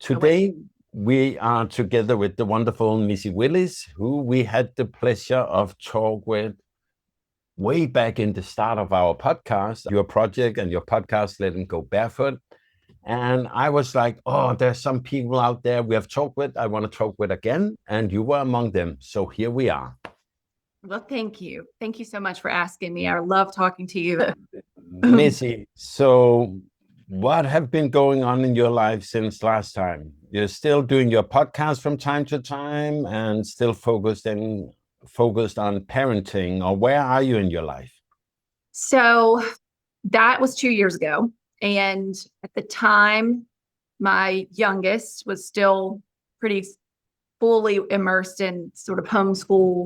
Today, we are together with the wonderful Missy Willis, who we had the pleasure of talk with way back in the start of our podcast, your project and your podcast, Let Them Go Barefoot. And I was like, oh, there's some people out there we have talked with, I want to talk with again. And you were among them. So here we are. Well, thank you. Thank you so much for asking me. I love talking to you. Missy, so what have been going on in your life since last time? You're still doing your podcast from time to time and still focused on parenting, or where are you in your life? So that was 2 years ago. And at the time, my youngest was still pretty fully immersed in sort of homeschool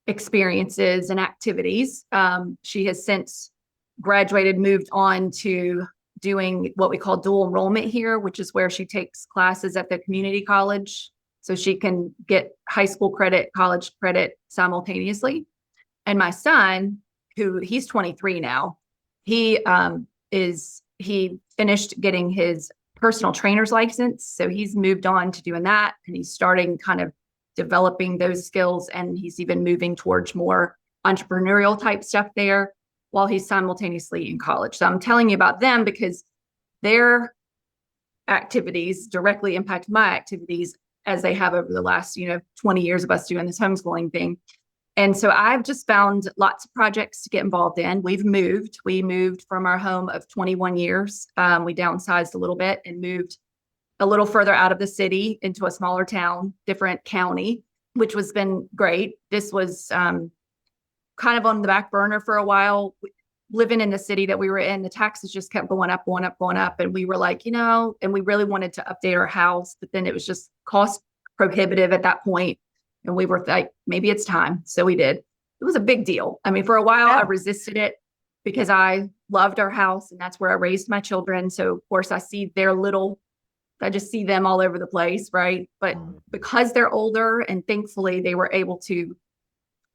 experiences and activities. She has since graduated, moved on to doing what we call dual enrollment here, which is where she takes classes at the community college so she can get high school credit, college credit simultaneously. And my son, he's 23 now, he finished getting his personal trainer's license. So he's moved on to doing that, and he's starting kind of developing those skills. And he's even moving towards more entrepreneurial type stuff there while he's simultaneously in college. So I'm telling you about them because their activities directly impact my activities, as they have over the last, 20 years of us doing this homeschooling thing. And so I've just found lots of projects to get involved in. We moved from our home of 21 years. We downsized a little bit and moved a little further out of the city into a smaller town, different county, which has been great. This was kind of on the back burner for a while. Living in the city that we were in, the taxes just kept going up. And we were like, and we really wanted to update our house, but then it was just cost prohibitive at that point. And we were like, maybe it's time. So we did. It was a big deal. I mean, for a while, I resisted it because I loved our house and that's where I raised my children. So of course I just see them all over the place, right? But because they're older, and thankfully they were able to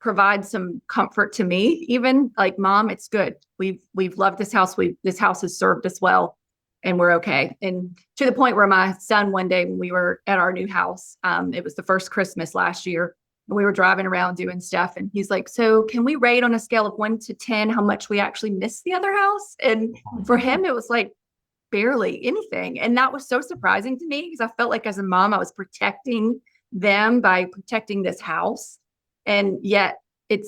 provide some comfort to me, even like, Mom, it's good. We've loved this house. This house has served us well, and we're okay. And to the point where my son, one day when we were at our new house, it was the first Christmas last year, and we were driving around doing stuff. And he's like, so can we rate on a scale of 1 to 10 how much we actually miss the other house? And for him, it was like barely anything. And that was so surprising to me because I felt like as a mom, I was protecting them by protecting this house. And yet it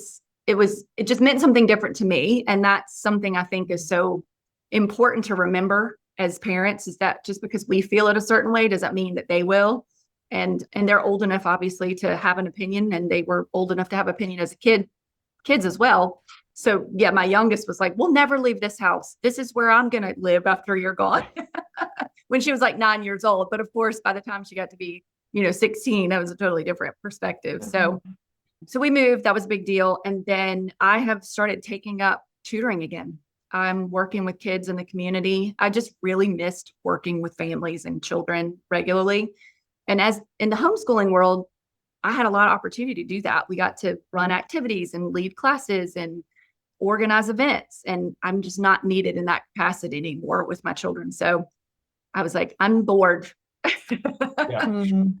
just meant something different to me. And that's something I think is so important to remember as parents, is that just because we feel it a certain way doesn't mean that they will. And they're old enough, obviously, to have an opinion, and they were old enough to have opinion as kids as well. So yeah, my youngest was like, we'll never leave this house. This is where I'm going to live after you're gone. When she was like 9 years old. But of course, by the time she got to be, 16, that was a totally different perspective. So we moved. That was a big deal. And then I have started taking up tutoring again. I'm working with kids in the community. I just really missed working with families and children regularly. And as in the homeschooling world, I had a lot of opportunity to do that. We got to run activities and lead classes and organize events. And I'm just not needed in that capacity anymore with my children. So I was like, I'm bored.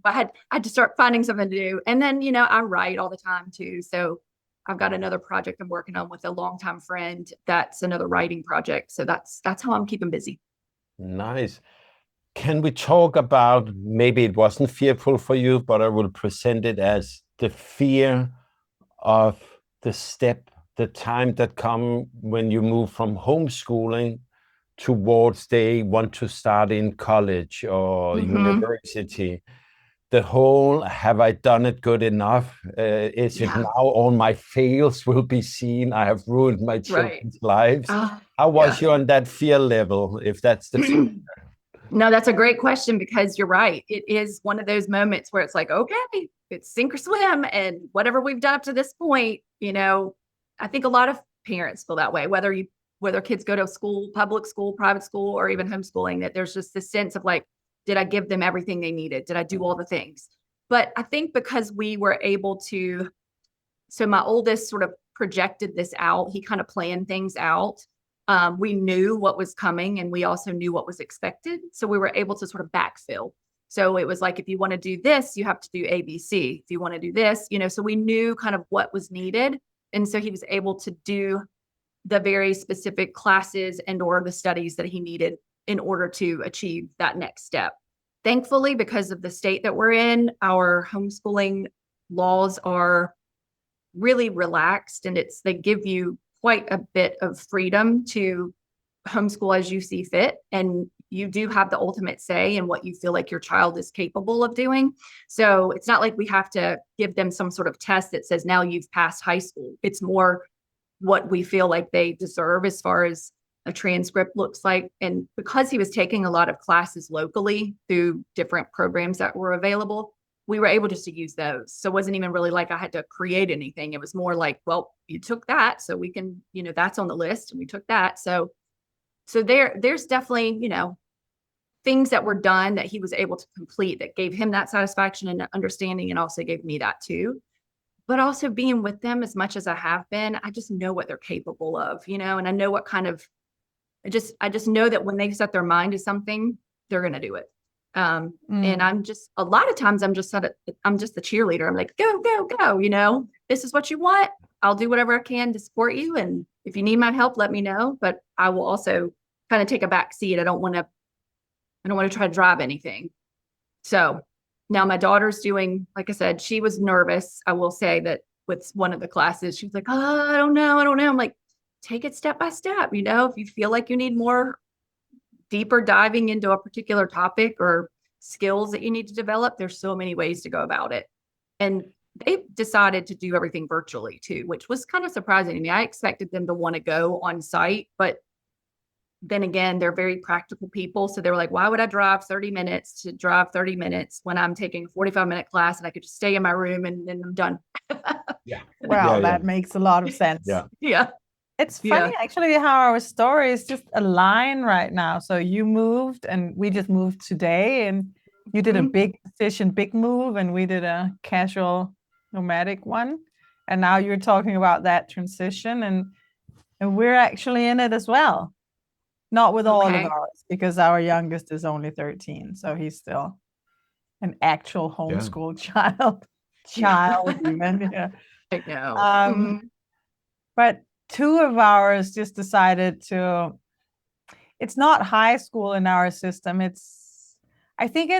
I had to start finding something to do. And then, I write all the time too. So I've got another project I'm working on with a longtime friend. That's another writing project. So that's how I'm keeping busy. Nice. Can we talk about, maybe it wasn't fearful for you, but I will present it as the fear of the time that come when you move from homeschooling towards they want to start in college or university. The whole, have I done it good enough? Is it now all my fails will be seen? I have ruined my children's lives. How was you on that fear level, if that's the No, that's a great question, because you're right. It is one of those moments where it's like, okay, it's sink or swim. And whatever we've done up to this point, I think a lot of parents feel that way, whether kids go to school, public school, private school, or even homeschooling, that there's just this sense of like, did I give them everything they needed? Did I do all the things? But I think because we were able to, so my oldest sort of projected this out. He kind of planned things out. We knew what was coming and we also knew what was expected. So we were able to sort of backfill. So it was like, if you want to do this, you have to do ABC. If you want to do this, so we knew kind of what was needed. And so he was able to do the very specific classes and or the studies that he needed in order to achieve that next step. Thankfully, because of the state that we're in, our homeschooling laws are really relaxed, and they give you quite a bit of freedom to homeschool as you see fit. And you do have the ultimate say in what you feel like your child is capable of doing. So it's not like we have to give them some sort of test that says, now you've passed high school. It's more what we feel like they deserve as far as a transcript looks like. And because he was taking a lot of classes locally through different programs that were available, we were able just to use those. So it wasn't even really like I had to create anything. It was more like, well, you took that, so we can, that's on the list, and we took that. So there's definitely, things that were done that he was able to complete that gave him that satisfaction and understanding, and also gave me that too. But also being with them as much as I have been, I just know what they're capable of, and I know what kind of, I just know that when they set their mind to something, they're going to do it. And I'm just, a lot of times I'm just the cheerleader. I'm like, go, go, go, this is what you want. I'll do whatever I can to support you. And if you need my help, let me know. But I will also kind of take a back seat. I don't want to try to drive anything. So now my daughter's doing, like I said, she was nervous. I will say that with one of the classes, she was like, oh, I don't know. I'm like, take it step by step. If you feel like you need more deeper diving into a particular topic or skills that you need to develop, there's so many ways to go about it. And they decided to do everything virtually too, which was kind of surprising to me. I expected them to want to go on site, but then again, they're very practical people. So they were like, why would I drive 30 minutes when I'm taking a 45-minute class and I could just stay in my room and then I'm done. Yeah. Well, that makes a lot of sense. Yeah. Yeah. It's funny actually how our stories just align right now. So you moved and we just moved today, and you did a big decision, big move, and we did a casual nomadic one. And now you're talking about that transition, and we're actually in it as well. Not with all of ours, because our youngest is only 13. So he's still an actual homeschool child even. Yeah. I know. But two of ours just decided it's not high school in our system. I think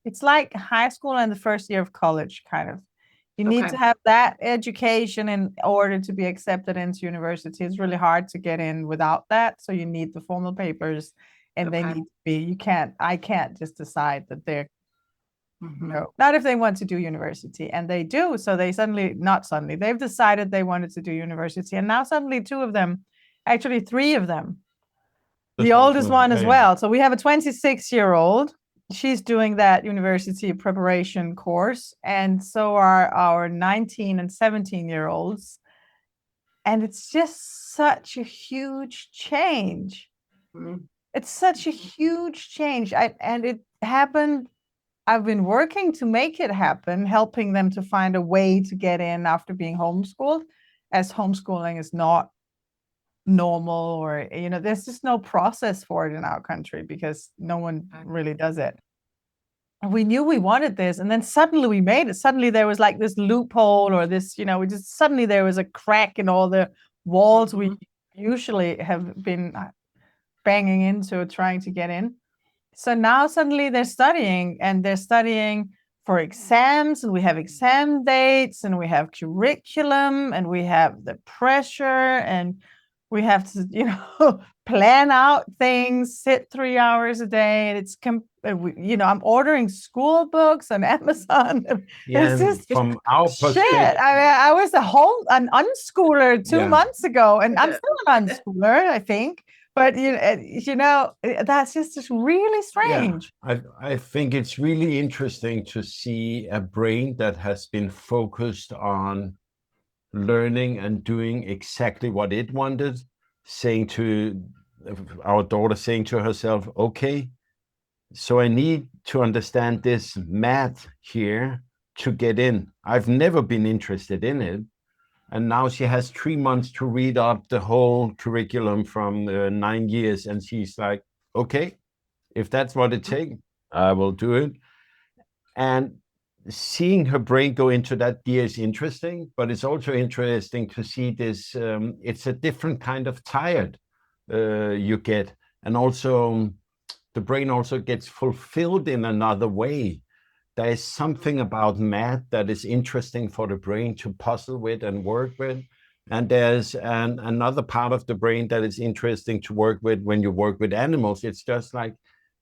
it's like high school and the first year of college, kind of. You need to have that education in order to be accepted into university. It's really hard to get in without that. So you need the formal papers, and they need to be, I can't just decide that they're, not if they want to do university, and they do. So they've decided they wanted to do university. And now suddenly actually three of them, the oldest one as well. So we have a 26-year-old. She's doing that university preparation course. And so are our 19 and 17-year-olds. And it's just such a huge change. It's such a huge change. And it happened. I've been working to make it happen, helping them to find a way to get in after being homeschooled, as homeschooling is not normal, or there's just no process for it in our country because no one really does it. And we knew we wanted this, and then suddenly we made it. Suddenly there was like this loophole, or this, suddenly there was a crack in all the walls we usually have been banging into trying to get in. So now suddenly they're studying for exams, and we have exam dates, and we have curriculum, and we have the pressure, and we have to, plan out things, sit 3 hours a day. And I'm ordering school books on Amazon. Yeah, it's from our perspective. I was an unschooler 2 months ago, and I'm still an unschooler, I think. But that's just really strange. Yeah, I think it's really interesting to see a brain that has been focused on learning and doing exactly what it wanted, our daughter saying to herself, okay, so I need to understand this math here to get in. I've never been interested in it, And now she has 3 months to read up the whole curriculum from 9 years. And she's like, okay, if that's what it takes, I will do it. And seeing her brain go into that gear is interesting, but it's also interesting to see this. It's a different kind of tired you get. And also the brain also gets fulfilled in another way. There is something about math that is interesting for the brain to puzzle with and work with. And there's another part of the brain that is interesting to work with when you work with animals. It's just like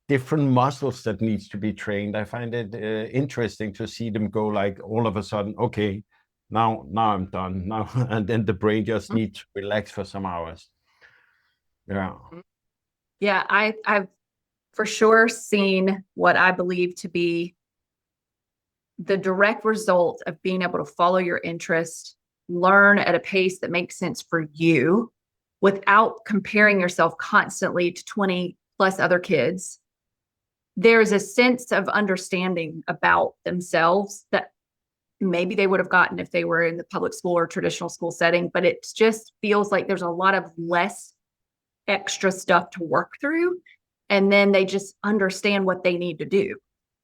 different muscles that needs to be trained. I find it interesting to see them go like all of a sudden, okay, now I'm done now. And then the brain just needs to relax for some hours. Yeah. Yeah, I've for sure seen what I believe to be the direct result of being able to follow your interest, learn at a pace that makes sense for you without comparing yourself constantly to 20 plus other kids. There's a sense of understanding about themselves that maybe they would have gotten if they were in the public school or traditional school setting, but it just feels like there's a lot of less extra stuff to work through. And then they just understand what they need to do.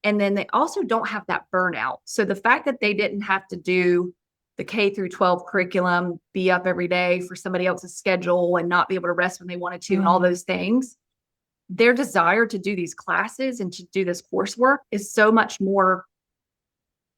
And then they also don't have that burnout. So the fact that they didn't have to do the K through 12 curriculum, be up every day for somebody else's schedule and not be able to rest when they wanted to, and all those things, their desire to do these classes and to do this coursework is so much more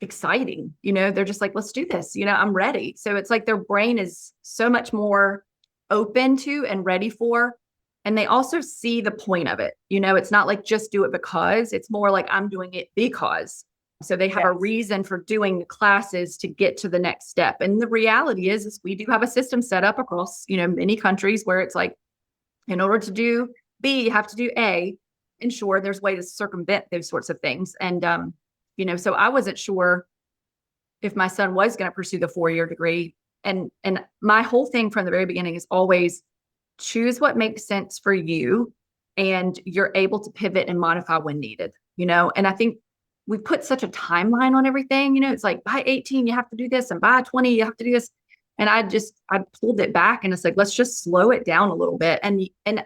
exciting. They're just like, let's do this. I'm ready. So it's like their brain is so much more open to and ready for. And they also see the point of it. It's not like just do it because, it's more like I'm doing it because. So they have a reason for doing the classes to get to the next step. And the reality is we do have a system set up across, many countries where it's like, in order to do B, you have to do A. And sure, there's ways to circumvent those sorts of things. And, so I wasn't sure if my son was going to pursue the 4-year degree. And my whole thing from the very beginning is always choose what makes sense for you, and you're able to pivot and modify when needed, and I think we put such a timeline on everything. It's like by 18, you have to do this, and by 20, you have to do this. And I pulled it back, and it's like, let's just slow it down a little bit. And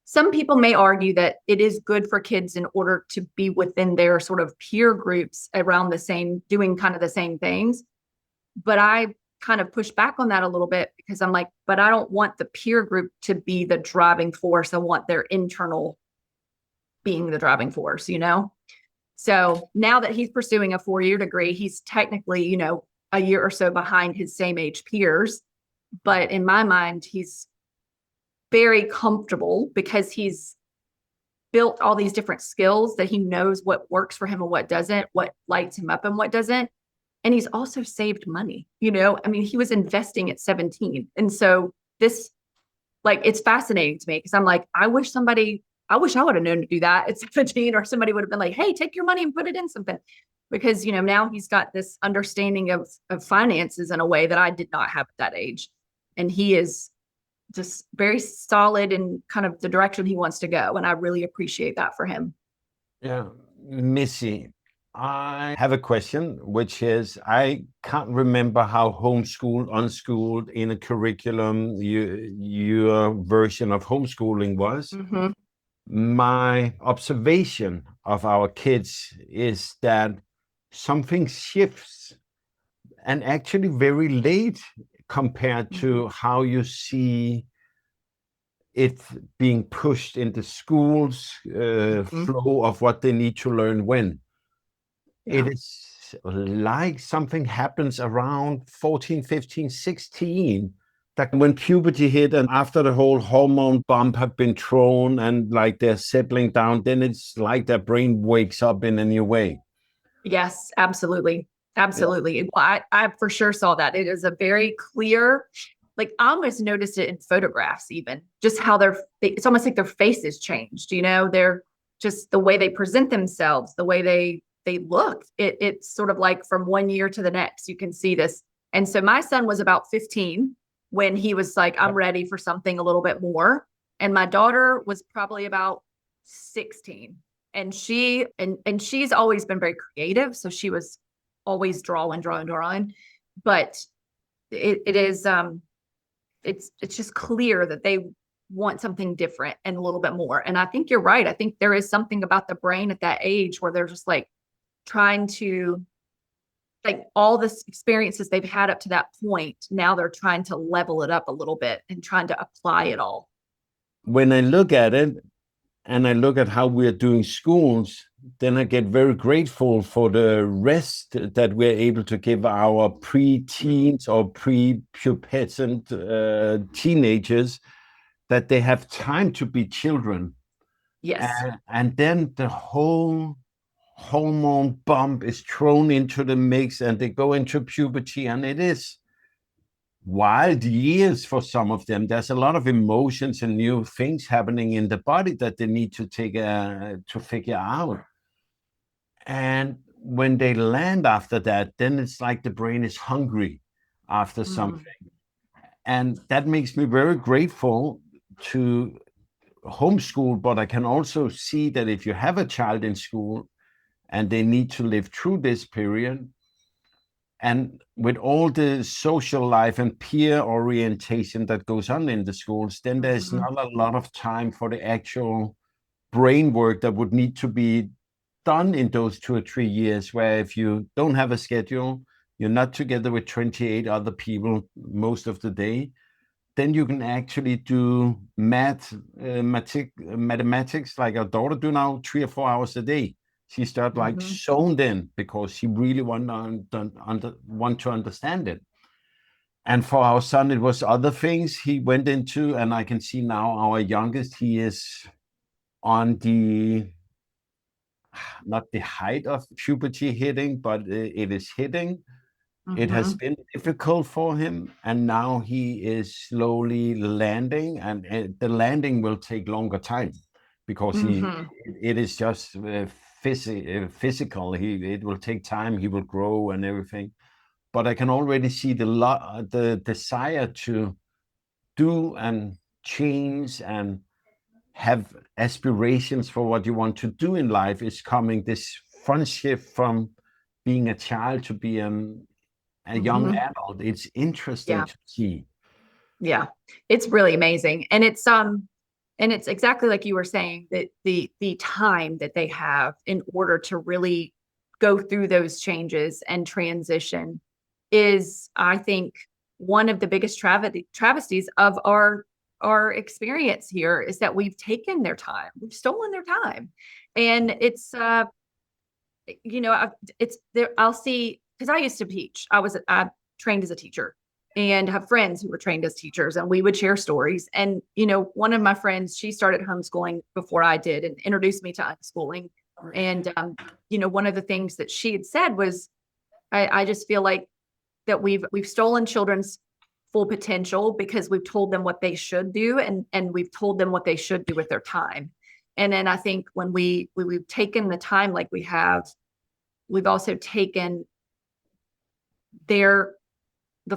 some people may argue that it is good for kids in order to be within their sort of peer groups around the same, doing kind of the same things. But I kind of push back on that a little bit, because I'm like, but I don't want the peer group to be the driving force. I want their internal being the driving force, So now that he's pursuing a 4-year degree, he's technically, a year or so behind his same age peers. But in my mind, he's very comfortable because he's built all these different skills that he knows what works for him and what doesn't, what lights him up and what doesn't. And he's also saved money, he was investing at 17. And so this, like, it's fascinating to me, because I'm like, I wish I would have known to do that at 17, or somebody would have been like, hey, take your money and put it in something. Because, now he's got this understanding of finances in a way that I did not have at that age. And he is just very solid in kind of the direction he wants to go. And I really appreciate that for him. Yeah. Missy, I have a question, which is, I can't remember how homeschooled, unschooled in a curriculum your version of homeschooling was. My observation of our kids is that something shifts, and actually very late compared to how you see it being pushed into schools, flow of what they need to learn when. It is like something happens around 14, 15, 16, that when puberty hit, and after the whole hormone bump have been thrown and like they're settling down, then it's like their brain wakes up in a new way. Yes, absolutely. Absolutely. Yeah. Well, I for sure saw that. It is a very clear, like, I almost noticed it in photographs, even just how it's almost like their faces changed, they're just the way they present themselves, the way they look. It's sort of like from one year to the next, you can see this. And so my son was about 15 when he was like, I'm ready for something a little bit more. And my daughter was probably about 16. And she's always been very creative. So she was always drawing. But it is, it's just clear that they want something different and a little bit more. And I think you're right. I think there is something about the brain at that age where they're just like trying to, like, all the experiences they've had up to that point, now they're trying to level it up a little bit and trying to apply it all. When I look at it and I look at how we're doing schools, then I get very grateful for the rest that we're able to give our pre-teens or pre-pubescent teenagers, that they have time to be children. Yes. And then the whole hormone bump is thrown into the mix and they go into puberty, and it is wild years for some of them. There's a lot of emotions and new things happening in the body that they need to take to figure out. And when they land after that, then it's like the brain is hungry after something. And that makes me very grateful to homeschool, but I can also see that if you have a child in school and they need to live through this period, and with all the social life and peer orientation that goes on in the schools, then there's not a lot of time for the actual brain work that would need to be done in those 2 or 3 years, where if you don't have a schedule, you're not together with 28 other people most of the day, then you can actually do mathematics like our daughter do now, 3 or 4 hours a day. She started like zoned in because she really want to understand it. And for our son, it was other things he went into, and I can see now our youngest, he is on the, not the height of puberty hitting, but it is hitting. It has been difficult for him, and now he is slowly landing, and the landing will take longer time because it is just physical. It will take time. He will grow and everything. But I can already see the desire to do and change and have aspirations for what you want to do in life is coming. This fun shift from being a child to be a young adult. It's interesting to see. Yeah, it's really amazing. And it's exactly like you were saying, that the time that they have in order to really go through those changes and transition is, I think, one of the biggest travesties of our experience here, is that we've taken their time, we've stolen their time. And it's it's there. I'll see, because I used to teach. I trained as a teacher and have friends who were trained as teachers, and we would share stories. And, one of my friends, she started homeschooling before I did and introduced me to unschooling. And, one of the things that she had said was, I just feel like that we've stolen children's full potential because we've told them what they should do, and we've told them what they should do with their time. And then I think when we've taken the time like we have, we've also taken the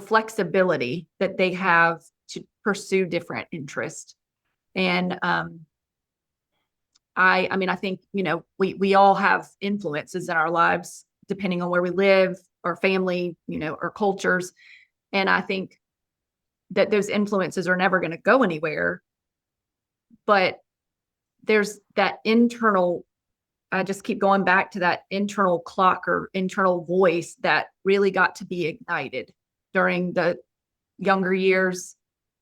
flexibility that they have to pursue different interests. And I think, we all have influences in our lives, depending on where we live, our family, our cultures. And I think that those influences are never going to go anywhere. But there's that internal, I just keep going back to that internal clock or internal voice that really got to be ignited during the younger years.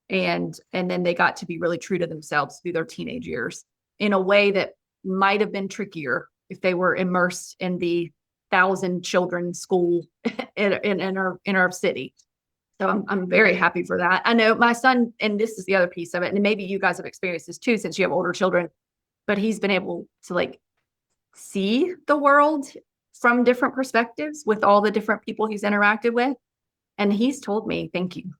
And then they got to be really true to themselves through their teenage years in a way that might have been trickier if they were immersed in the 1,000 children school in our city. So I'm very happy for that. I know my son, and this is the other piece of it, and maybe you guys have experienced this too, since you have older children, but he's been able to see the world from different perspectives with all the different people he's interacted with. And he's told me thank you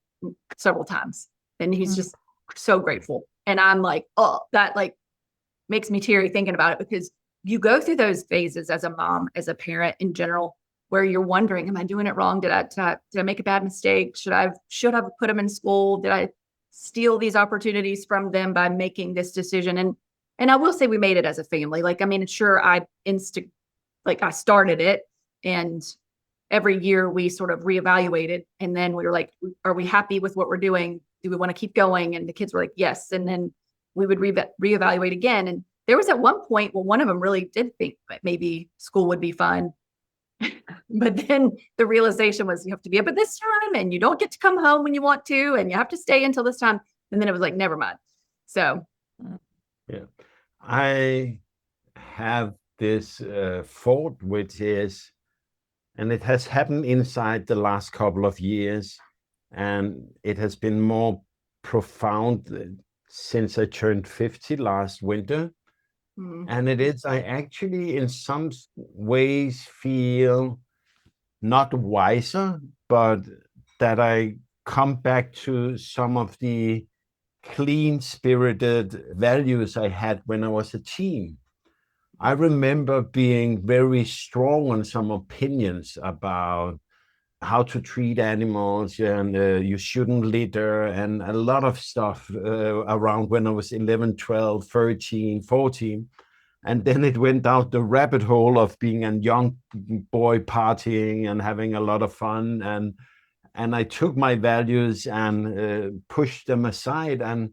several times. And he's just so grateful. And I'm like, oh, that makes me teary thinking about it, because you go through those phases as a mom, as a parent in general, where you're wondering, am I doing it wrong? Did I make a bad mistake? Should I have put them in school? Did I steal these opportunities from them by making this decision? And I will say we made it as a family. Sure, I started it, and every year we sort of reevaluated, and then we were like, are we happy with what we're doing? Do we want to keep going? And the kids were like, yes. And then we would reevaluate again. And there was at one point, well, one of them really did think that maybe school would be fun. But then the realization was, you have to be up at this time and you don't get to come home when you want to, and you have to stay until this time. And then it was like, never mind. So yeah, I have this thought, which is, and it has happened inside the last couple of years, and it has been more profound since I turned 50 last winter. And it is, I actually in some ways feel not wiser, but that I come back to some of the clean-spirited values I had when I was a teen. I remember being very strong on some opinions about how to treat animals, and you shouldn't litter, and a lot of stuff around when I was 11, 12, 13, 14. And then it went down the rabbit hole of being a young boy partying and having a lot of fun. And I took my values and pushed them aside. And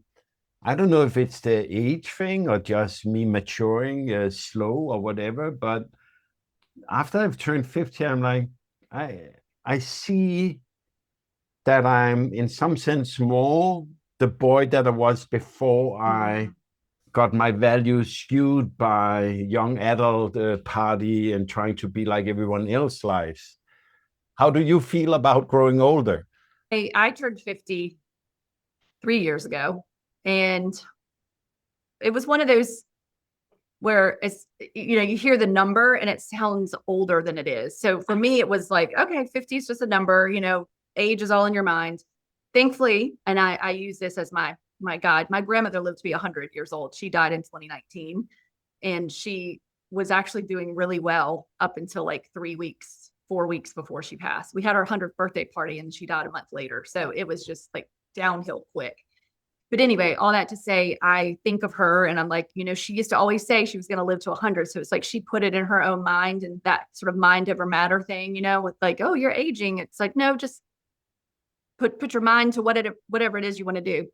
I don't know if it's the age thing or just me maturing slow or whatever, but after I've turned 50, I'm like, I see that I'm in some sense more the boy that I was before I got my values skewed by young adult party and trying to be like everyone else's lives. How do you feel about growing older? I turned 50 3 years ago, and it was one of those where it's, you hear the number and it sounds older than it is. So for me, it was like, okay, 50 is just a number, age is all in your mind. Thankfully, and I use this as my guide. My grandmother lived to be 100 years old. She died in 2019, and she was actually doing really well up until like 4 weeks before she passed. We had our 100th birthday party and she died a month later. So it was just like downhill quick. But anyway, all that to say, I think of her and I'm like, she used to always say she was going to live to 100. So it's like she put it in her own mind, and that sort of mind over matter thing, with like, oh, you're aging. It's like, no, just put your mind to whatever it is you want to do.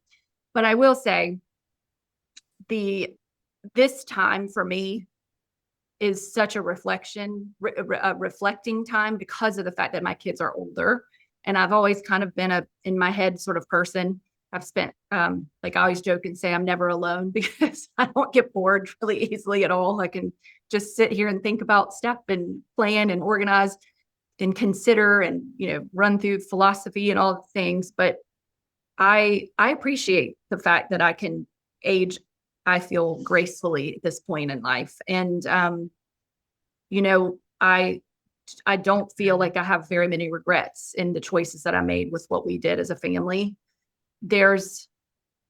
But I will say this time for me is such a reflecting time because of the fact that my kids are older. And I've always kind of been in my head sort of person. I've spent, like I always joke and say I'm never alone because I don't get bored really easily at all. I can just sit here and think about stuff and plan and organize and consider and, run through philosophy and all the things. But I appreciate the fact that I can age, I feel, gracefully at this point in life. And, I don't feel like I have very many regrets in the choices that I made with what we did as a family. There's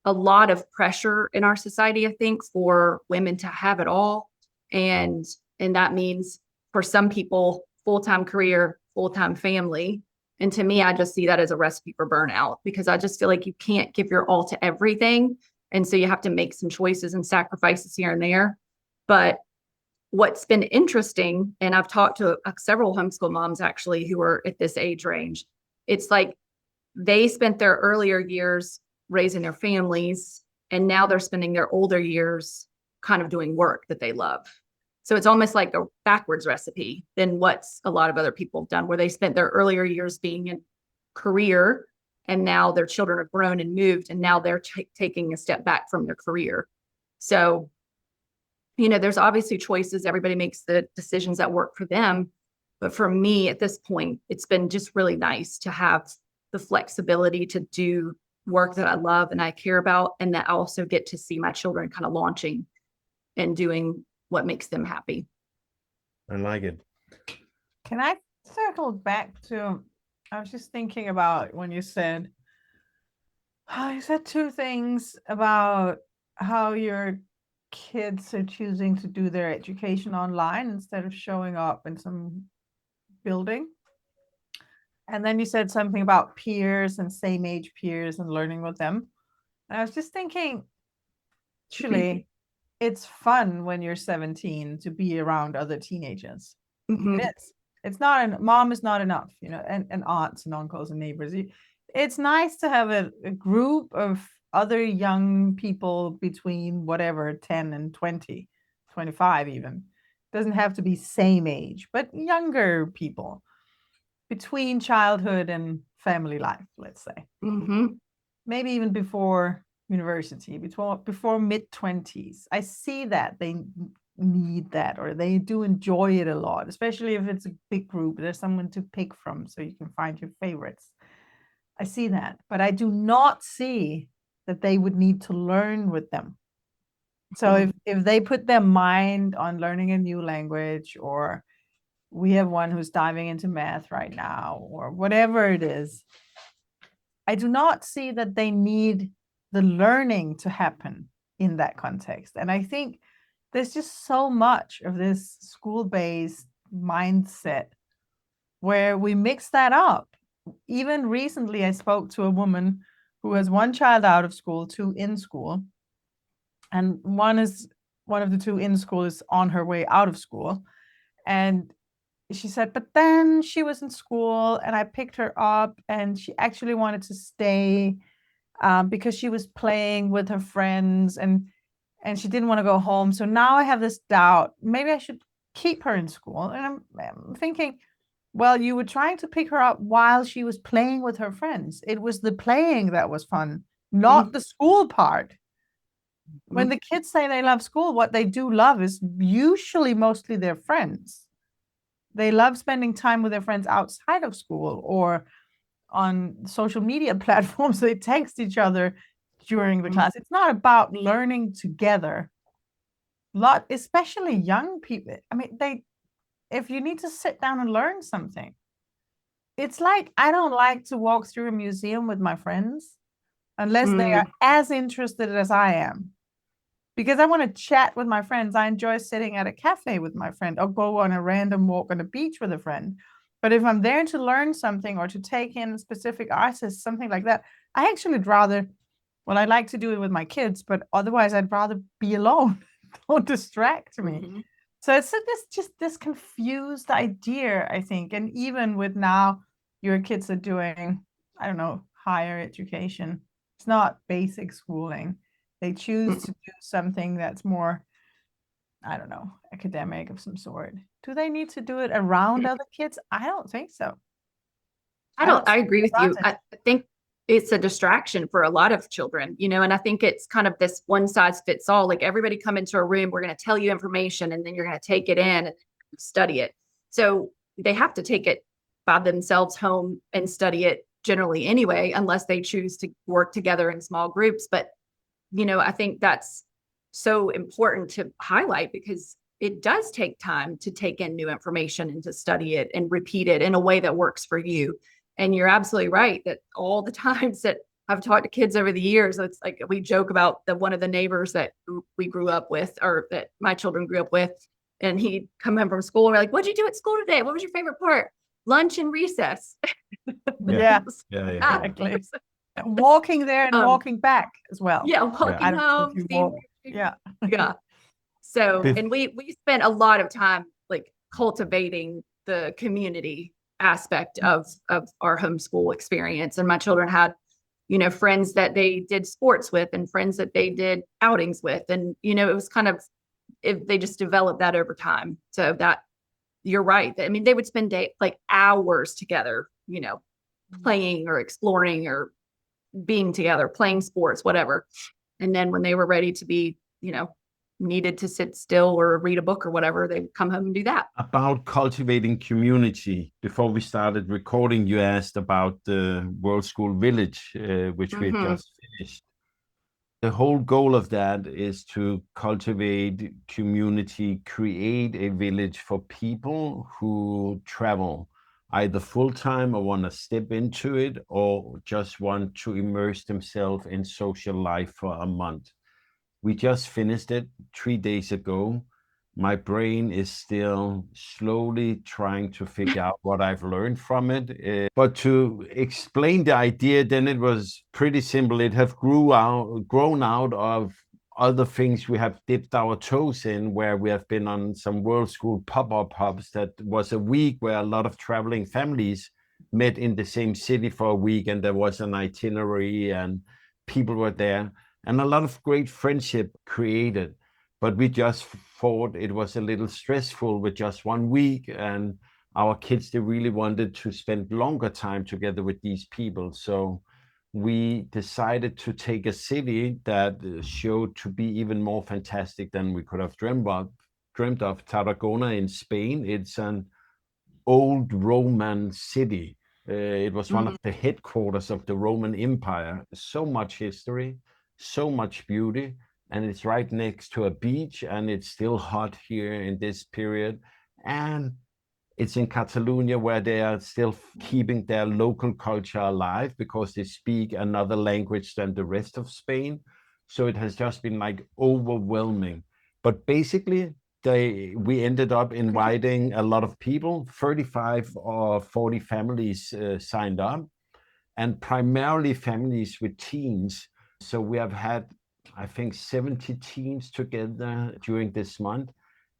a lot of pressure in our society, I think, for women to have it all. And that means for some people, full-time career, full-time family. And to me, I just see that as a recipe for burnout, because I just feel like you can't give your all to everything. And so you have to make some choices and sacrifices here and there. But what's been interesting, and I've talked to several homeschool moms actually who are at this age range, it's like they spent their earlier years raising their families, and now they're spending their older years kind of doing work that they love. So it's almost like a backwards recipe than what's a lot of other people have done, where they spent their earlier years being in career, and now their children have grown and moved, and now they're taking a step back from their career. So, there's obviously choices. Everybody makes the decisions that work for them. But for me at this point, it's been just really nice to have the flexibility to do work that I love and I care about, and that I also get to see my children kind of launching and doing what makes them happy. I like it. Can I circle back to, I was just thinking about when you said two things about how your kids are choosing to do their education online instead of showing up in some building. And then you said something about peers and same age peers and learning with them. And I was just thinking, actually, it's fun when you're 17 to be around other teenagers. Mm-hmm. It is. It's not, mom is not enough, you know, and aunts and uncles and neighbors. It's nice to have a group of other young people between whatever, 10 and 20, 25 even. Doesn't have to be same age, but younger people between childhood and family life, let's say. Maybe even before university, before mid-20s. I see that they need that, or they do enjoy it a lot, especially if it's a big group. There's someone to pick from, so you can find your favorites. I see that, but I do not see that they would need to learn with them. So if they put their mind on learning a new language, or we have one who's diving into math right now, or whatever it is, I do not see that they need the learning to happen in that context. And I think there's just so much of this school-based mindset where we mix that up. Even recently, I spoke to a woman who has one child out of school, two in school, and one of the two in school is on her way out of school. And she said, but then she was in school and I picked her up, and she actually wanted to stay because she was playing with her friends, and she didn't want to go home. So now I have this doubt, maybe I should keep her in school. And I'm thinking, well, you were trying to pick her up while she was playing with her friends. It was the playing that was fun, not the school part. When the kids say they love school, what they do love is usually mostly their friends. They love spending time with their friends outside of school, or on social media platforms. They text each other during the class. It's not about learning together. Especially young people. I mean, if you need to sit down and learn something, it's like, I don't like to walk through a museum with my friends unless they are as interested as I am. Because I want to chat with my friends. I enjoy sitting at a cafe with my friend, or go on a random walk on a beach with a friend. But if I'm there to learn something or to take in specific artists, something like that, I actually rather, well, I like to do it with my kids, but otherwise I'd rather be alone. Don't distract me. So it's this confused idea, I think. And even with now, your kids are doing, I don't know, higher education. It's not basic schooling. They choose to do something that's more, I don't know, academic of some sort. Do they need to do it around other kids? I don't think so. I agree with you. I think it's a distraction for a lot of children, you know, and I think it's kind of this one size fits all. Like, everybody come into a room, we're going to tell you information, and then you're going to take it in and study it. So they have to take it by themselves home and study it generally anyway, unless they choose to work together in small groups. But you know, I think that's so important to highlight, because it does take time to take in new information and to study it and repeat it in a way that works for you. And you're absolutely right that all the times that I've talked to kids over the years, it's like we joke about one of the neighbors that we grew up with, or that my children grew up with, and he'd come home from school and we're like, what'd you do at school today? What was your favorite part? Lunch and recess. Yeah. Exactly. Walking there and walking back as well. Yeah, walking home. Yeah. So, and we spent a lot of time like cultivating the community aspect of our homeschool experience. And my children had, you know, friends that they did sports with and friends that they did outings with. And, you know, it was kind of, they just developed that over time. So that, you're right. I mean, they would spend hours together, you know, playing or exploring or being together, playing sports, whatever. And then when they were ready to be, you know, needed to sit still or read a book or whatever, they would come home and do that. About cultivating community, before we started recording, you asked about the Worldschool Village, which we had just finished. The whole goal of that is to cultivate community, create a village for people who travel either full-time or want to step into it, or just want to immerse themselves in social life for a month. We just finished it 3 days ago. My brain is still slowly trying to figure out what I've learned from it. But to explain the idea, then it was pretty simple. It have grown out of other things we have dipped our toes in, where we have been on some Worldschool pop-up hubs. That was a week where a lot of traveling families met in the same city for a week, and there was an itinerary and people were there, and a lot of great friendship created. But we just thought it was a little stressful with just 1 week, and our kids, they really wanted to spend longer time together with these people. So we decided to take a city that showed to be even more fantastic than we could have dreamt of. Tarragona in Spain. It's an old Roman city. It was one of the headquarters of the Roman Empire. So much history, so much beauty, and it's right next to a beach, and it's still hot here in this period. And it's in Catalonia, where they are still keeping their local culture alive because they speak another language than the rest of Spain. So it has just been like overwhelming. But basically, we ended up inviting a lot of people. 35 or 40 families signed up, and primarily families with teens. So we have had, I think, 70 teens together during this month.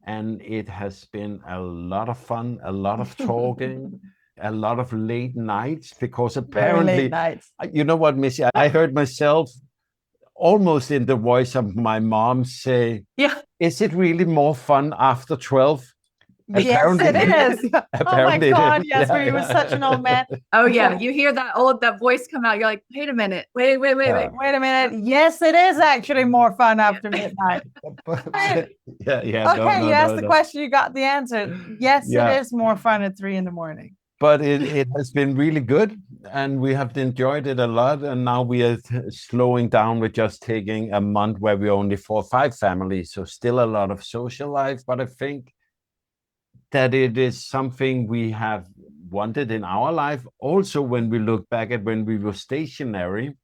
And it has been a lot of fun, a lot of talking, a lot of late nights, because apparently, Very late nights. you know what, Missy, I heard myself almost in the voice of my mom say, Yeah. is it really more fun after 12? Yes, it is. Apparently, oh my God, Jesper, he was such an old man. Oh yeah, you hear that voice come out. You're like, wait a minute, wait. Wait a minute. Yes, it is actually more fun after midnight. Yeah. Okay, you asked the question, you got the answer. Yes, Yeah. it is more fun at 3 a.m. But it has been really good, and we have enjoyed it a lot. And now we are slowing down with just taking a month where we're only 4 or 5 families. So still a lot of social life, but I think that it is something we have wanted in our life. Also, when we look back at when we were stationary,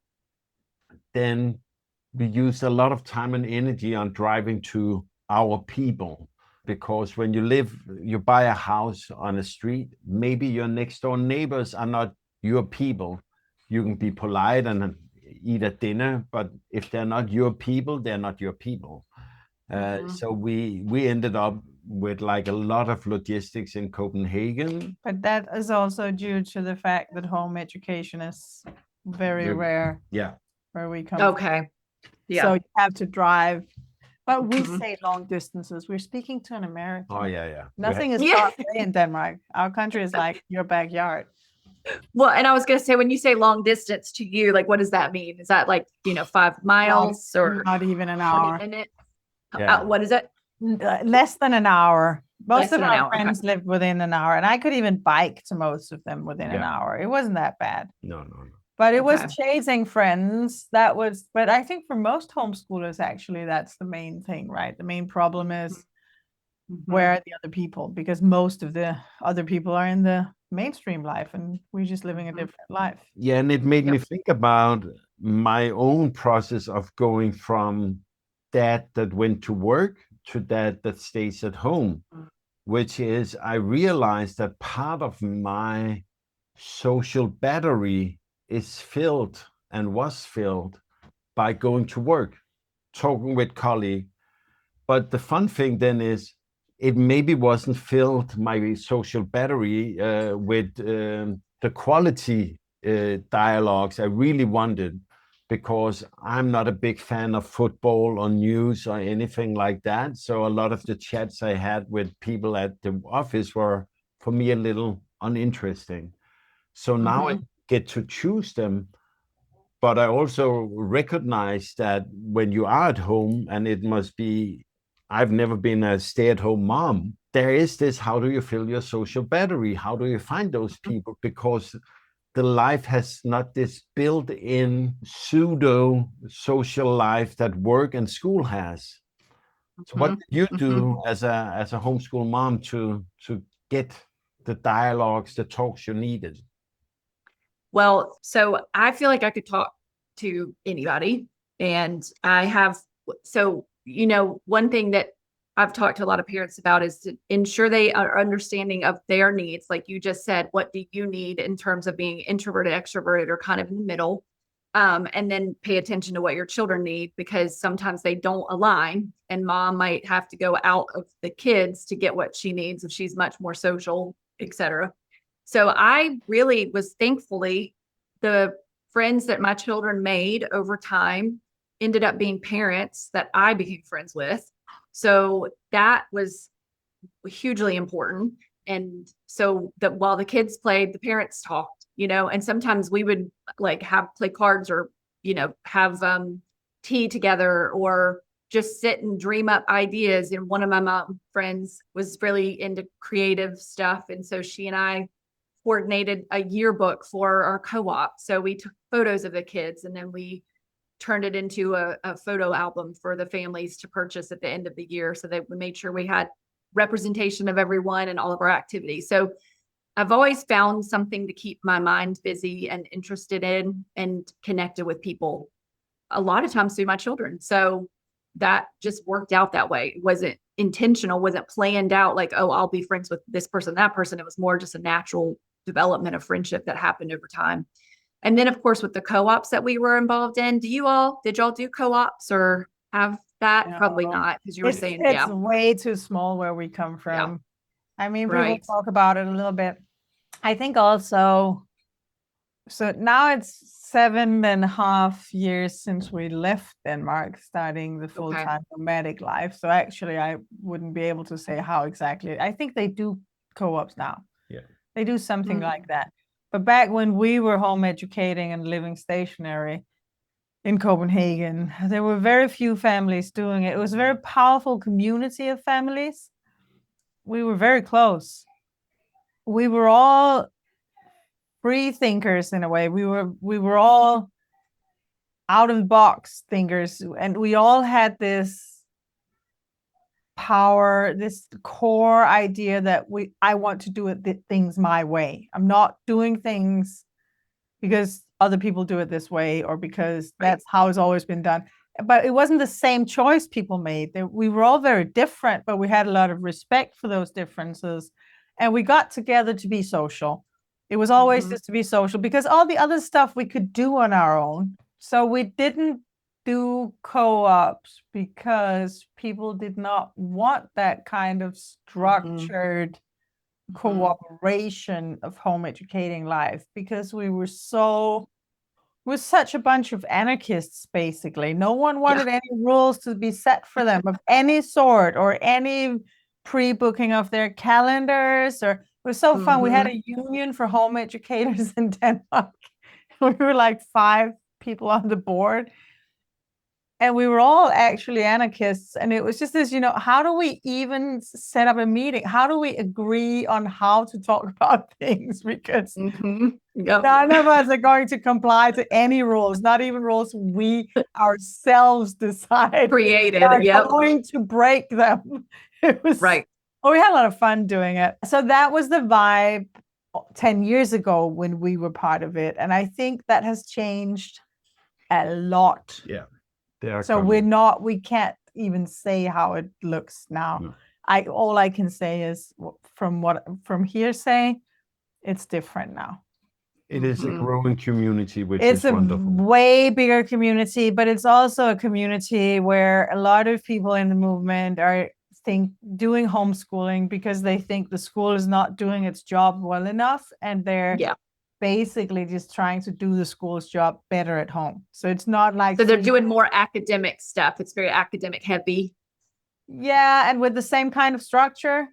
then we used a lot of time and energy on driving to our people. Because when you buy a house on a street, maybe your next door neighbors are not your people. You can be polite and eat at dinner, but if they're not your people, they're not your people. So we ended up with like a lot of logistics in Copenhagen. But that is also due to the fact that home education is very rare. Yeah. Where we come from. Okay. Yeah. So you have to drive. But we say long distances. We're speaking to an American. Oh, yeah. Nothing is far away in Denmark. Our country is like your backyard. Well, and I was going to say, when you say long distance to you, like, what does that mean? Is that like, 5 miles or not even an hour? Yeah. What is it? Less than an hour. Most of our hour, friends lived within an hour, and I could even bike to most of them within an hour. It wasn't that bad. No. But it was chasing friends. But I think for most homeschoolers, actually, that's the main thing, right? The main problem is where are the other people? Because most of the other people are in the mainstream life, and we're just living a different life. Yeah, and it made me think about my own process of going from dad that went to work to dad that stays at home, which is I realized that part of my social battery is filled and was filled by going to work, talking with colleagues. But the fun thing then is it maybe wasn't filled, my social battery, with the quality dialogues I really wanted, because I'm not a big fan of football or news or anything like that. So a lot of the chats I had with people at the office were, for me, a little uninteresting. So now I get to choose them. But I also recognize that when you are at home, and it must be, I've never been a stay-at-home mom, there is this, how do you fill your social battery? How do you find those people? Because the life has not this built-in pseudo social life that work and school has. So what did you do as a homeschool mom to get the dialogues, the talks you needed? Well, so I feel like I could talk to anybody, and one thing that I've talked to a lot of parents about is to ensure they are understanding of their needs. Like you just said, what do you need in terms of being introverted, extroverted, or kind of in the middle? And then pay attention to what your children need, because sometimes they don't align, and mom might have to go out of the kids to get what she needs if she's much more social, etc. So I really was, thankfully, the friends that my children made over time ended up being parents that I became friends with. So that was hugely important. And so that while the kids played, the parents talked, and sometimes we would like play cards, or, have tea together, or just sit and dream up ideas. And one of my mom friends was really into creative stuff. And so she and I coordinated a yearbook for our co-op. So we took photos of the kids, and then we turned it into a photo album for the families to purchase at the end of the year, so that we made sure we had representation of everyone and all of our activities. So I've always found something to keep my mind busy and interested in and connected with people, a lot of times through my children. So that just worked out that way. It wasn't intentional, wasn't planned out like, oh, I'll be friends with this person, that person. It was more just a natural development of friendship that happened over time. And then, of course, with the co-ops that we were involved in, did y'all do co-ops or have that? No. Probably not, because you were saying, it's way too small where we come from. Yeah. I mean, we will Right. talk about it a little bit. I think also, so now it's 7.5 years since we left Denmark, starting the full-time nomadic life. So actually, I wouldn't be able to say how exactly. I think they do co-ops now. Yeah. They do something like that. But back when we were home educating and living stationary in Copenhagen, there were very few families doing it. It was a very powerful community of families. We were very close. We were all free thinkers in a way. We were all out of the box thinkers, and we all had this power, this core idea that I want to do things my way. I'm not doing things because other people do it this way, or because that's how it's always been done. But it wasn't the same choice people made. We were all very different, but we had a lot of respect for those differences. And we got together to be social. It was always just to be social, because all the other stuff we could do on our own. So we didn't do co-ops because people did not want that kind of structured cooperation of home educating life, because we were such a bunch of anarchists, basically. No one wanted any rules to be set for them of any sort, or any pre-booking of their calendars. Or it was so fun. We had a union for home educators in Denmark. We were like 5 people on the board, and we were all actually anarchists. And it was just this, how do we even set up a meeting? How do we agree on how to talk about things? Because none of us are going to comply to any rules, not even rules we ourselves decide created. We are going to break them. It was right. Oh, we had a lot of fun doing it. So that was the vibe 10 years ago when we were part of it. And I think that has changed a lot. Yeah. So we can't even say how it looks now. No. All I can say is from hearsay, it's different now. It is a growing community, which is wonderful. It's a way bigger community, but it's also a community where a lot of people in the movement are doing homeschooling because they think the school is not doing its job well enough, and they're basically just trying to do the school's job better at home. So it's not like... So they're doing more academic stuff. It's very academic heavy. Yeah, and with the same kind of structure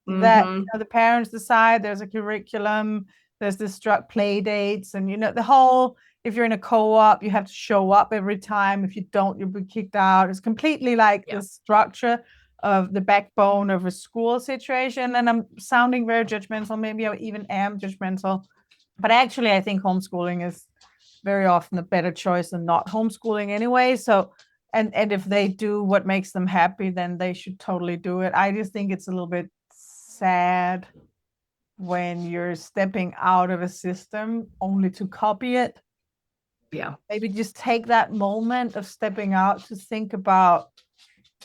that the parents decide. There's a curriculum, there's the play dates, and the whole, if you're in a co-op, you have to show up every time. If you don't, you'll be kicked out. It's completely like the structure of the backbone of a school situation. And I'm sounding very judgmental. Maybe I even am judgmental. But actually, I think homeschooling is very often a better choice than not homeschooling anyway. So, and if they do what makes them happy, then they should totally do it. I just think it's a little bit sad when you're stepping out of a system only to copy it. Yeah. Maybe just take that moment of stepping out to think about,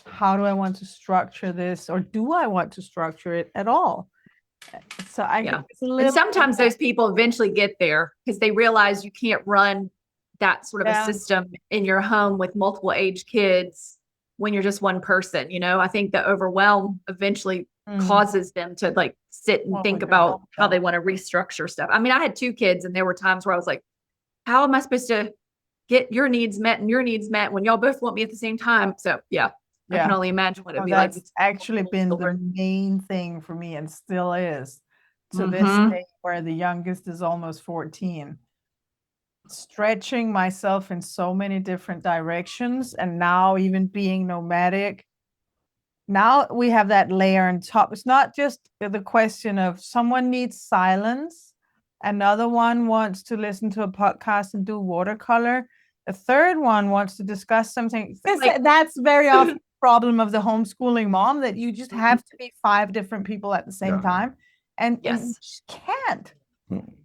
how do I want to structure this, or do I want to structure it at all? So it's a little... And sometimes those people eventually get there because they realize you can't run that sort of a system in your home with multiple age kids when you're just one person. I think the overwhelm eventually causes them to like sit and think about how they want to restructure stuff. I mean, I had 2 kids and there were times where I was like, how am I supposed to get your needs met and your needs met when y'all both want me at the same time? So I can only imagine what it'd be like. That's actually been the main thing for me and still is to this day, where the youngest is almost 14. Stretching myself in so many different directions, and now even being nomadic. Now we have that layer on top. It's not just the question of someone needs silence, another one wants to listen to a podcast and do watercolor, a third one wants to discuss something. That's very often the problem of the homeschooling mom, that you just have to be 5 different people at the same time, and you just can't.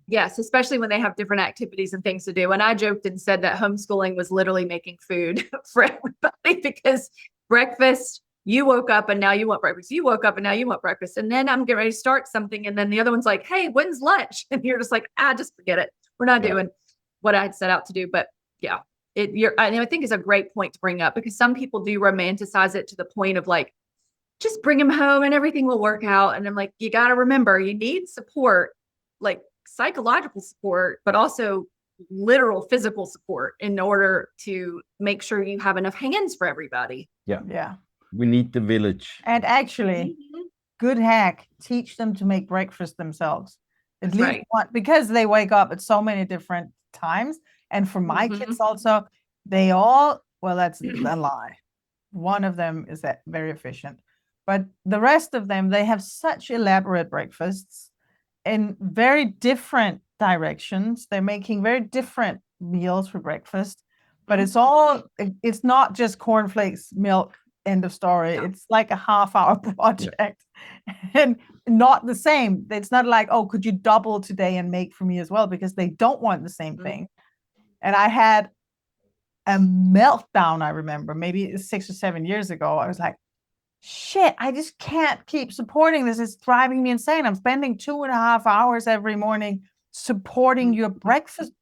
Yes, especially when they have different activities and things to do. And I joked and said that homeschooling was literally making food for everybody, because breakfast, you woke up and now you want breakfast. You woke up and now you want breakfast. And then I'm getting ready to start something. And then the other one's like, hey, when's lunch? And you're just like, just forget it. We're not doing what I had set out to do. But I think it's a great point to bring up, because some people do romanticize it to the point of like, just bring him home and everything will work out. And I'm like, you got to remember, you need support, like psychological support, but also literal physical support in order to make sure you have enough hands for everybody. Yeah. We need the village. And actually, good hack, teach them to make breakfast themselves. At least one, because they wake up at so many different times. And for my kids also, that's a lie. One of them is very efficient. But the rest of them, they have such elaborate breakfasts in very different directions. They're making very different meals for breakfast, but it's not just cornflakes, milk, end of story. It's like a half-hour project and not the same. It's not like, oh, could you double today and make for me as well? Because they don't want the same thing. And I had a meltdown, I remember, maybe 6 or 7 years ago. I was like, shit, I just can't keep supporting this. It's driving me insane. I'm spending 2.5 hours every morning supporting your breakfast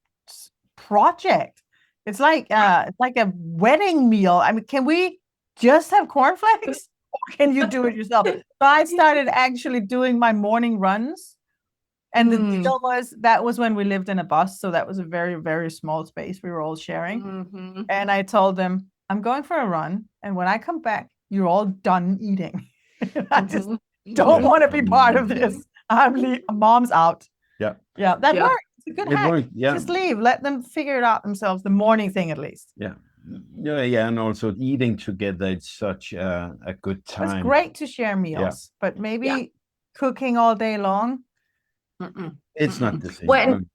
project. It's like a wedding meal. I mean, can we just have cornflakes, or can you do it yourself? So I started actually doing my morning runs. And the deal was when we lived in a bus. So that was a very, very small space we were all sharing. And I told them, I'm going for a run. And when I come back, you're all done eating. I just don't want to be part of this. Mom's out. Yeah. That worked. It's a good hack. Worked, just leave. Let them figure it out themselves. The morning thing, at least. Yeah. And also eating together, it's such a good time. It's great to share meals, but maybe cooking all day long. It's not the same. When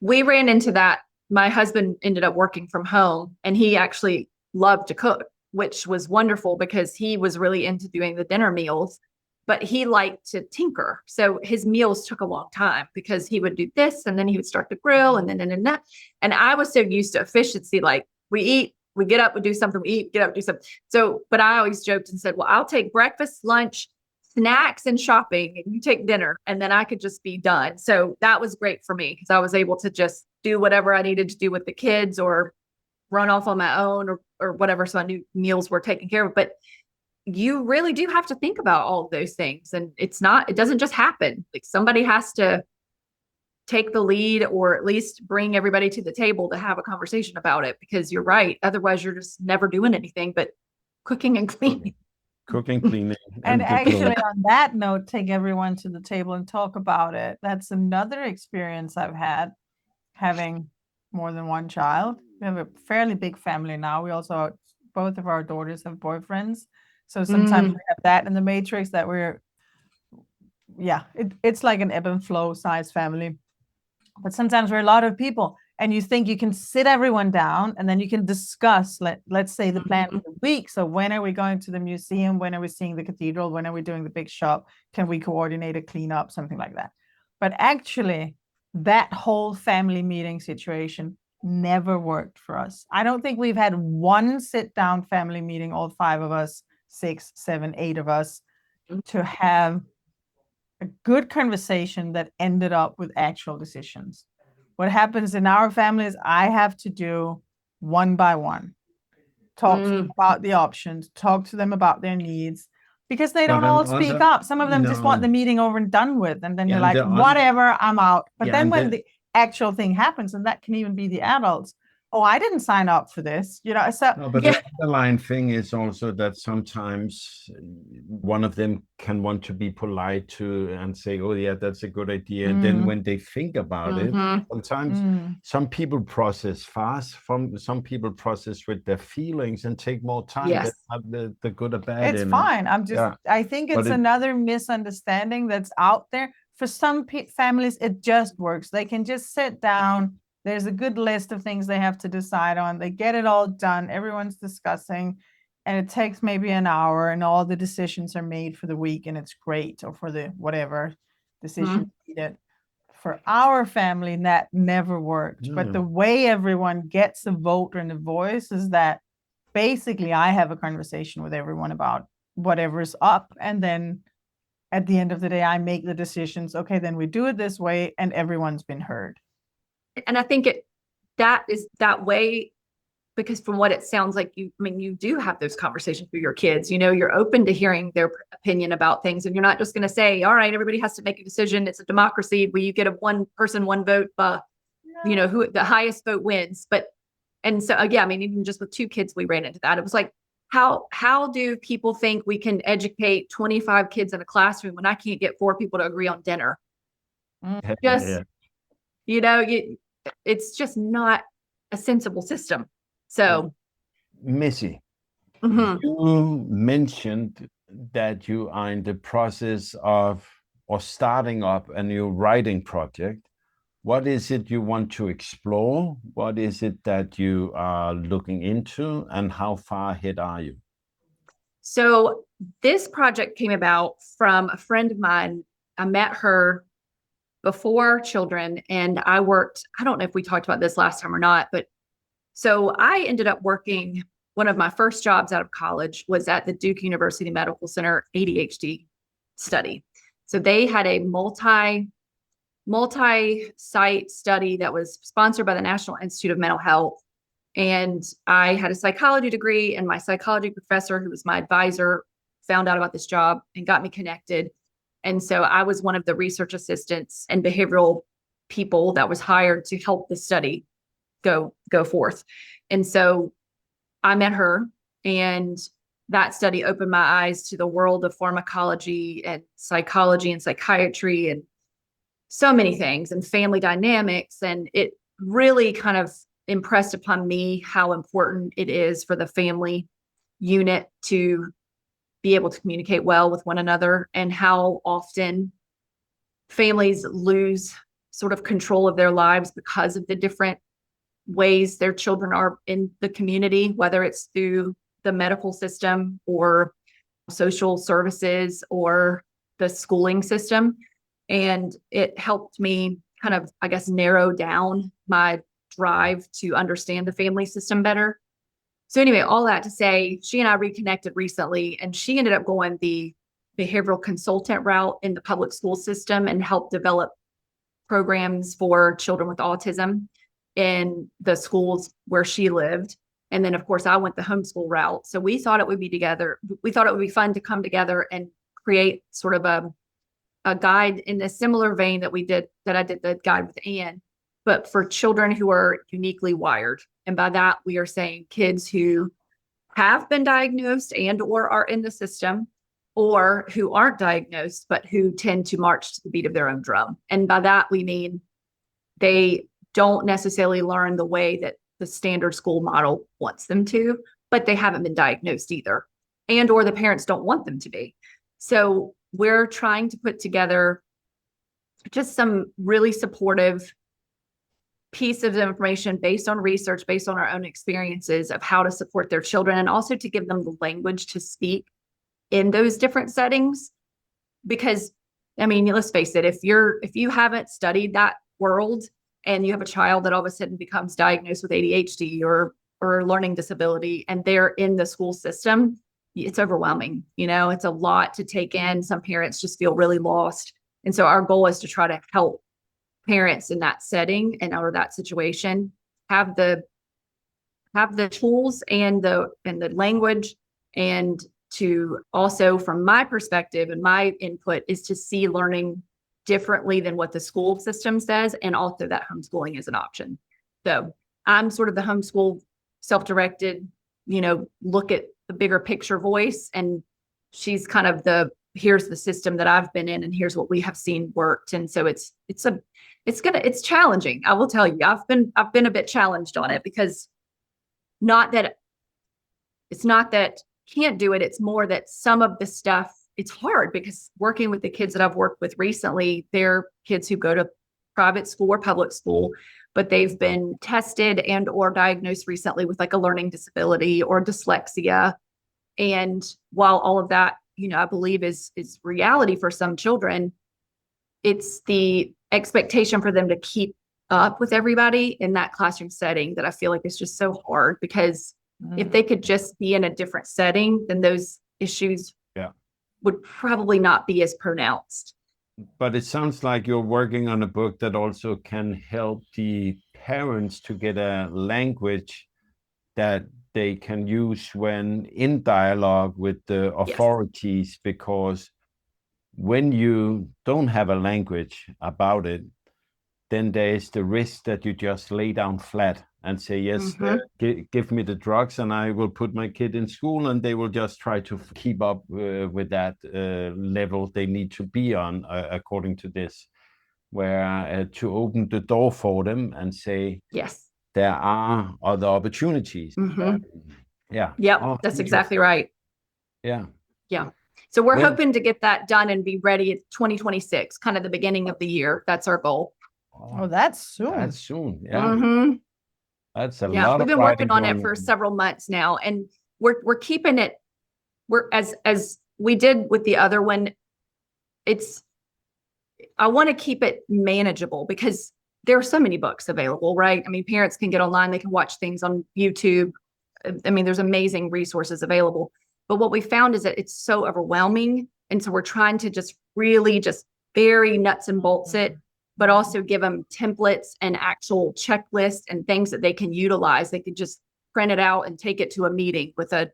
we ran into that, my husband ended up working from home, and he actually loved to cook, which was wonderful because he was really into doing the dinner meals, but he liked to tinker. So his meals took a long time because he would do this and then he would start to grill and then that. And I was so used to efficiency, like we eat, we get up, we do something, we eat, get up, do something. So, but I always joked and said, well, I'll take breakfast, lunch, snacks, and shopping, and you take dinner, and then I could just be done. So that was great for me because I was able to just do whatever I needed to do with the kids or run off on my own or whatever. So I knew meals were taken care of, but you really do have to think about all of those things. And it doesn't just happen. Like somebody has to take the lead or at least bring everybody to the table to have a conversation about it, because you're right. Otherwise you're just never doing anything but cooking and cleaning. Cooking, cleaning. And actually on that note, take everyone to the table and talk about it. That's another experience I've had having more than one child. We have a fairly big family now. We also, both of our daughters have boyfriends. So sometimes we have that in the matrix that it's like an ebb and flow size family. But sometimes we're a lot of people and you think you can sit everyone down and then you can discuss, let's say the plan for the week. So when are we going to the museum? When are we seeing the cathedral? When are we doing the big shop? Can we coordinate a cleanup? Something like that. But actually that whole family meeting situation never worked for us. I don't think we've had one sit down family meeting, all 5 of us, 6, 7, 8 of us, to have a good conversation that ended up with actual decisions. What happens in our family is I have to do one by one. Talk to them about the options, talk to them about their needs, because they don't all speak up. Some of them just want the meeting over and done with. And then they're like, whatever, I'm out. But then when the actual thing happens, and that can even be the adults, oh, I didn't sign up for this, so but the underlying thing is also that sometimes one of them can want to be polite and say, oh yeah, that's a good idea, and then when they think about it, sometimes some people process fast, some people process with their feelings and take more time. Yes. Have the good or bad. It's fine. I think it's another misunderstanding that's out there. For some families, it just works. They can just sit down. There's a good list of things they have to decide on. They get it all done. Everyone's discussing, and it takes maybe an hour, and all the decisions are made for the week, and it's great, or for the whatever decision needed. For our family, that never worked. But the way everyone gets a vote and a voice is that basically I have a conversation with everyone about whatever's up, and then at the end of the day, I make the decisions. Okay, then we do it this way, and everyone's been heard. And I think that is that way, because from what it sounds like, you do have those conversations with your kids. You're open to hearing their opinion about things, and you're not just going to say, all right, everybody has to make a decision. It's a democracy where you get a one person, one vote, who the highest vote wins. And so, even just with 2 kids, we ran into that. It was like, how do people think we can educate 25 kids in a classroom when I can't get 4 people to agree on dinner? It's just not a sensible system. So, Missy, you mentioned that you are in the process of or starting up a new writing project. What is it you want to explore? What is it that you are looking into, and how far ahead are you? So this project came about from a friend of mine. I met her before children, and I don't know if we talked about this last time or not, but so I ended up working, one of my first jobs out of college was at the Duke University Medical Center ADHD study. So they had a multi-site study that was sponsored by the National Institute of Mental Health. And I had a psychology degree, and my psychology professor, who was my advisor, found out about this job and got me connected. And so I was one of the research assistants and behavioral people that was hired to help the study go forth. And so I met her, and that study opened my eyes to the world of pharmacology and psychology and psychiatry and so many things, and family dynamics. And it really kind of impressed upon me how important it is for the family unit to be able to communicate well with one another, and how often families lose sort of control of their lives because of the different ways their children are in the community, whether it's through the medical system or social services or the schooling system. And it helped me kind of, I guess, narrow down my drive to understand the family system better. So anyway, all that to say, she and I reconnected recently, and she ended up going the behavioral consultant route in the public school system and helped develop programs for children with autism in the schools where she lived. And then, of course, I went the homeschool route. So we thought it would be together. We thought it would be fun to come together and create sort of a guide in a similar vein that I did the guide with Anne, but for children who are uniquely wired. And by that, we are saying kids who have been diagnosed and or are in the system, or who aren't diagnosed, but who tend to march to the beat of their own drum. And by that, we mean they don't necessarily learn the way that the standard school model wants them to, but they haven't been diagnosed either, and or the parents don't want them to be. So we're trying to put together just some really supportive pieces of information based on research, based on our own experiences of how to support their children, and also to give them the language to speak in those different settings. Because, I mean, let's face it, if you haven't studied that world and you have a child that all of a sudden becomes diagnosed with ADHD or learning disability, and they're in the school system, it's overwhelming. It's a lot to take in. Some parents just feel really lost. And so our goal is to try to help parents in that setting and or that situation have the tools and the language, and to also, from my perspective and my input, is to see learning differently than what the school system says, and also that homeschooling is an option. So I'm sort of the homeschool self-directed, look at the bigger picture voice, and she's kind of here's the system that I've been in and here's what we have seen worked. And so it's challenging. I will tell you, I've been a bit challenged on it, because it's not that can't do it. It's more that some of the stuff, it's hard, because working with the kids that I've worked with recently, they're kids who go to private school or public school, but they've been tested and or diagnosed recently with like a learning disability or dyslexia. And while all of that, I believe is reality for some children, it's the expectation for them to keep up with everybody in that classroom setting that I feel like is just so hard, because if they could just be in a different setting, then those issues would probably not be as pronounced. But it sounds like you're working on a book that also can help the parents to get a language that they can use when in dialogue with the authorities, because when you don't have a language about it, then there is the risk that you just lay down flat and say, yes, give me the drugs and I will put my kid in school, and they will just try to keep up with that level they need to be on according to this, where to open the door for them and say, yes, there are other opportunities. That's exactly right. Yeah. So we're hoping to get that done and be ready at 2026, kind of the beginning of the year. That's our goal. Oh, that's soon. That's soon. Yeah. That's a lot. We've been working on it for several months now, and we're keeping it. We're as we did with the other one. I want to keep it manageable, because there are so many books available, right? I mean, parents can get online, they can watch things on YouTube. I mean, there's amazing resources available. But what we found is that it's so overwhelming. And so we're trying to just really just very nuts and bolts it, but also give them templates and actual checklists and things that they can utilize. They could just print it out and take it to a meeting with a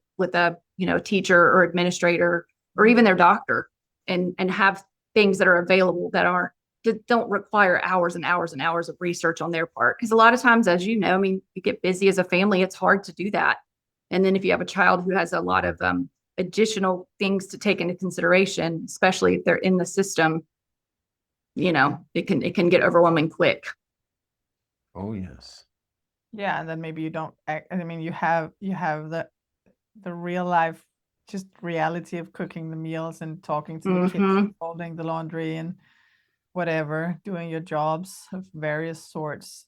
teacher or administrator or even their doctor, and have things that are available that don't require hours and hours and hours of research on their part. Because a lot of times, as you know, I mean, you get busy as a family, it's hard to do that. And then if you have a child who has a lot of additional things to take into consideration, especially if they're in the system, it can get overwhelming quick. Oh, yes. Yeah. And then maybe you don't act, I mean, you have the real life, just reality of cooking the meals and talking to the kids, folding the laundry and whatever, doing your jobs of various sorts.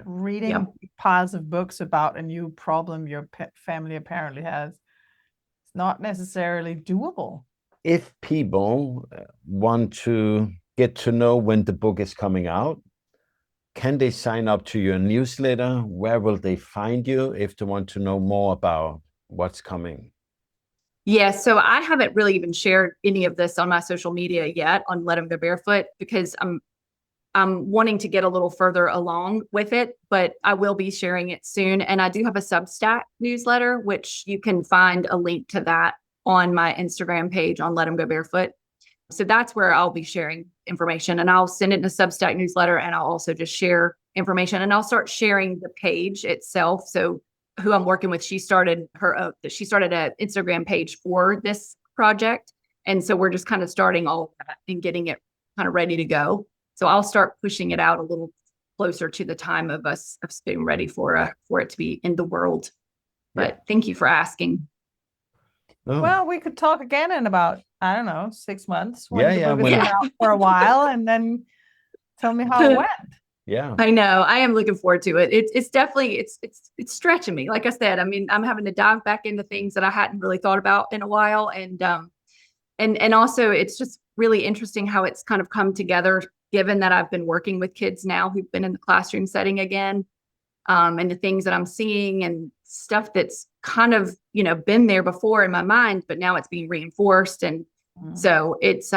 Reading piles of books about a new problem your family apparently has, it's not necessarily doable. If people want to get to know when the book is coming out, can they sign up to your newsletter? Where will they find you if they want to know more about what's coming? Yeah, so I haven't really even shared any of this on my social media yet on Let 'Em Go Barefoot, because I'm wanting to get a little further along with it, but I will be sharing it soon. And I do have a Substack newsletter, which you can find a link to that on my Instagram page on Let 'Em Go Barefoot. So that's where I'll be sharing information, and I'll send it in a Substack newsletter, and I'll also just share information, and I'll start sharing the page itself. So who I'm working with, she started an Instagram page for this project. And so we're just kind of starting all of that and getting it kind of ready to go. So I'll start pushing it out a little closer to the time of us being ready for it to be in the world. But thank you for asking. Oh. Well, we could talk again in about, I don't know, 6 months when the book has been out for a while, and then tell me how it went. Yeah, I know. I am looking forward to it. It's definitely, it's stretching me. Like I said, I mean, I'm having to dive back into things that I hadn't really thought about in a while. And also it's just really interesting how it's kind of come together, given that I've been working with kids now who've been in the classroom setting again, and the things that I'm seeing and stuff that's kind of, been there before in my mind, but now it's being reinforced. And so it's,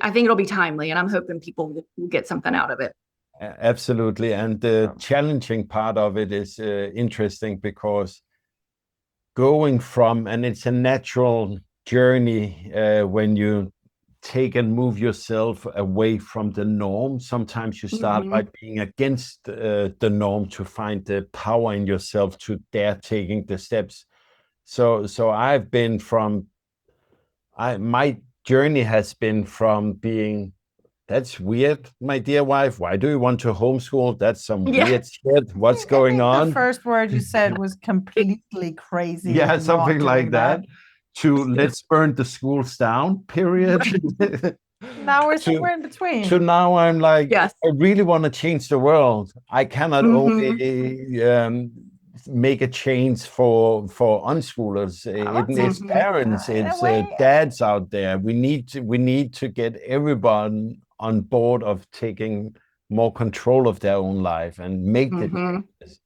I think it'll be timely, and I'm hoping people will get something out of it. Absolutely. And the challenging part of it is interesting because going from, and it's a natural journey when you take and move yourself away from the norm. Sometimes you start by being against the norm to find the power in yourself to dare taking the steps. So I've been from, my journey has been from being, that's weird, my dear wife. Why do you want to homeschool? That's some weird shit. What's going on? The first word you said was completely crazy. Yeah, something like that. To let's burn the schools down, period. Now we're somewhere in between. So now I'm like, yes. I really want to change the world. I cannot only make a change for unschoolers. It's parents, it's dads out there. We need to get everyone on board of taking more control of their own life and make the changes.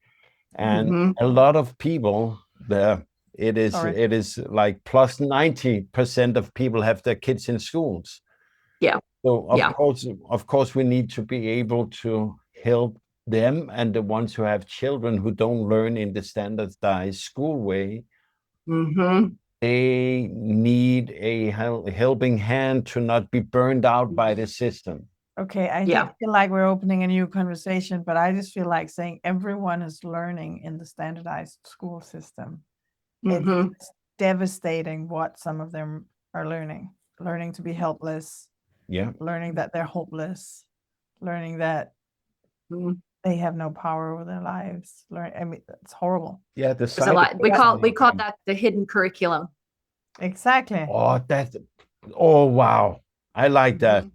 And a lot of people there. It is like plus 90% of people have their kids in schools. Yeah. So of course, we need to be able to help them, and the ones who have children who don't learn in the standardized school way. They need a helping hand to not be burned out by the system. Okay, I feel like we're opening a new conversation, but I just feel like saying everyone is learning in the standardized school system. It's devastating what some of them are learning to be helpless, learning that they're hopeless, learning that they have no power over their lives. I mean, it's horrible. Yeah, there's a lot. We call that the hidden curriculum. Exactly. Oh wow, I like that.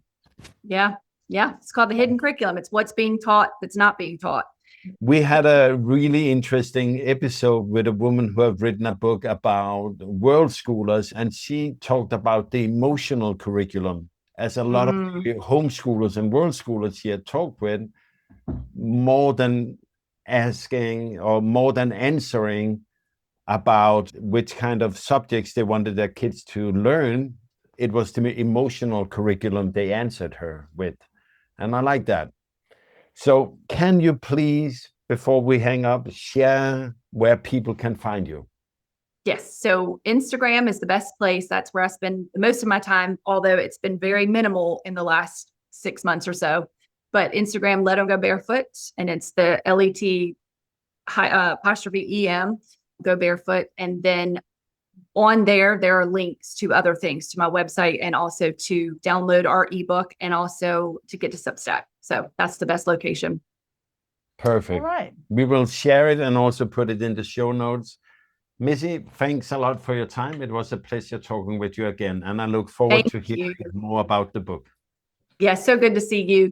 Yeah, it's called the hidden curriculum. It's what's being taught that's not being taught. We had a really interesting episode with a woman who have written a book about Worldschoolers, and she talked about the emotional curriculum, as a lot of homeschoolers and Worldschoolers here talk with, more than asking or more than answering about which kind of subjects they wanted their kids to learn. It was the emotional curriculum they answered her with. And I like that. So can you please, before we hang up, share where people can find you? Yes. So Instagram is the best place. That's where I spend most of my time, although it's been very minimal in the last 6 months or so. But Instagram, Let 'Em Go Barefoot, and it's the LET apostrophe EM, Go Barefoot. And then on there are links to other things, to my website, and also to download our ebook, and also to get to Substack. So that's the best location. Perfect. All right. We will share it and also put it in the show notes. Missy, thanks a lot for your time. It was a pleasure talking with you again, and I look forward to hearing more about the book. Yeah, so good to see you.